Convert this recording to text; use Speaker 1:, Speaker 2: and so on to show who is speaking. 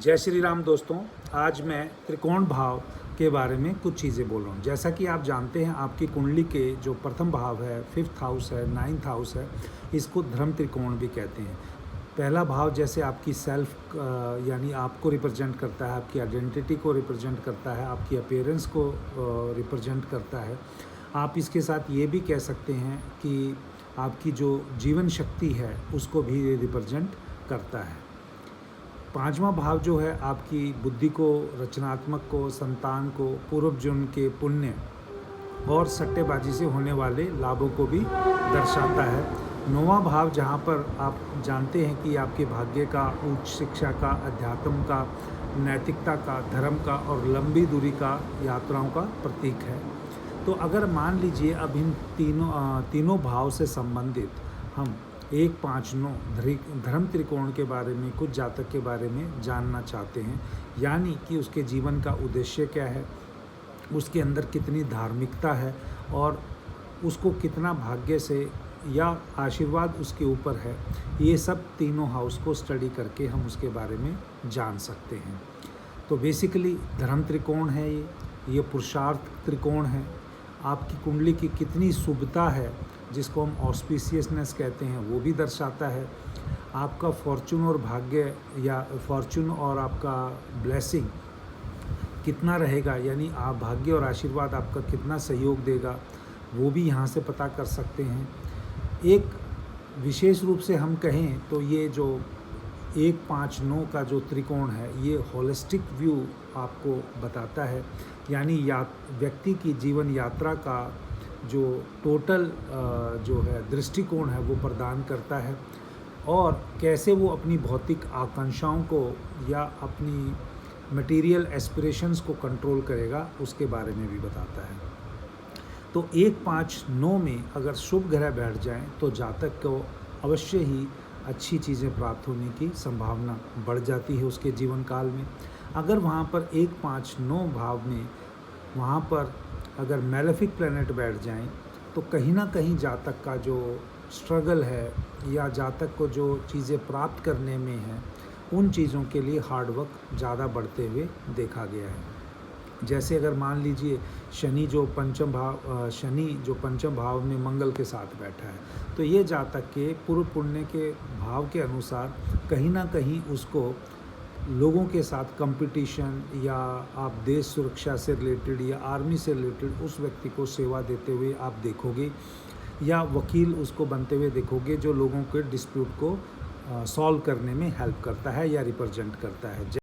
Speaker 1: जय श्री राम दोस्तों। आज मैं त्रिकोण भाव के बारे में कुछ चीज़ें बोल रहा हूँ। जैसा कि आप जानते हैं, आपकी कुंडली के जो प्रथम भाव है, 5th हाउस है, 9th हाउस है, इसको धर्म त्रिकोण भी कहते हैं। पहला भाव जैसे आपकी सेल्फ यानी आपको रिप्रेजेंट करता है, आपकी आइडेंटिटी को रिप्रेजेंट करता है, आपकी अपीयरेंस को रिप्रेजेंट करता है। आप इसके साथ ये भी कह सकते हैं कि आपकी जो जीवन शक्ति है उसको भी रिप्रेजेंट करता है। पांचवा भाव जो है आपकी बुद्धि को, रचनात्मक को, संतान को, पूर्व जन्म के पुण्य और सट्टेबाजी से होने वाले लाभों को भी दर्शाता है। नौवां भाव जहाँ पर आप जानते हैं कि आपके भाग्य का, उच्च शिक्षा का, अध्यात्म का, नैतिकता का, धर्म का और लंबी दूरी का यात्राओं का प्रतीक है। तो अगर मान लीजिए अब इन तीनों भाव से संबंधित हम 1, 5, 9 धर्म त्रिकोण के बारे में, कुछ जातक के बारे में जानना चाहते हैं, यानी कि उसके जीवन का उद्देश्य क्या है, उसके अंदर कितनी धार्मिकता है और उसको कितना भाग्य से या आशीर्वाद उसके ऊपर है, ये सब तीनों हाउस को स्टडी करके हम उसके बारे में जान सकते हैं। तो बेसिकली धर्म त्रिकोण है, ये पुरुषार्थ त्रिकोण है। आपकी कुंडली की कितनी शुभता है, जिसको हम ऑस्पिशियसनेस कहते हैं, वो भी दर्शाता है। आपका फॉर्चून और भाग्य या फॉर्चून और आपका ब्लेसिंग कितना रहेगा, यानी आप भाग्य और आशीर्वाद आपका कितना सहयोग देगा, वो भी यहाँ से पता कर सकते हैं। एक विशेष रूप से हम कहें तो ये जो 1, 5, 9 का जो त्रिकोण है, ये होलिस्टिक व्यू आपको बताता है, यानी व्यक्ति की जीवन यात्रा का जो टोटल जो है दृष्टिकोण है वो प्रदान करता है, और कैसे वो अपनी भौतिक आकांक्षाओं को या अपनी मटेरियल एस्पिरेशंस को कंट्रोल करेगा, उसके बारे में भी बताता है। तो 1, 5, 9 में अगर शुभ ग्रह बैठ जाएं तो जातक को अवश्य ही अच्छी चीज़ें प्राप्त होने की संभावना बढ़ जाती है उसके जीवन काल में। अगर वहाँ पर 1, 5, 9 भाव में वहाँ पर अगर मैलेफिक प्लैनेट बैठ जाएं तो कहीं ना कहीं जातक का जो स्ट्रगल है या जातक को जो चीज़ें प्राप्त करने में है, उन चीज़ों के लिए हार्ड वर्क ज़्यादा बढ़ते हुए देखा गया है। जैसे अगर मान लीजिए शनि जो पंचम भाव में मंगल के साथ बैठा है, तो ये जातक के पूर्व पुण्य के भाव के अनुसार कहीं ना कहीं उसको लोगों के साथ कंपटीशन, या आप देश सुरक्षा से रिलेटेड या आर्मी से रिलेटेड उस व्यक्ति को सेवा देते हुए आप देखोगे, या वकील उसको बनते हुए देखोगे जो लोगों के डिस्प्यूट को सॉल्व करने में हेल्प करता है या रिप्रेजेंट करता है।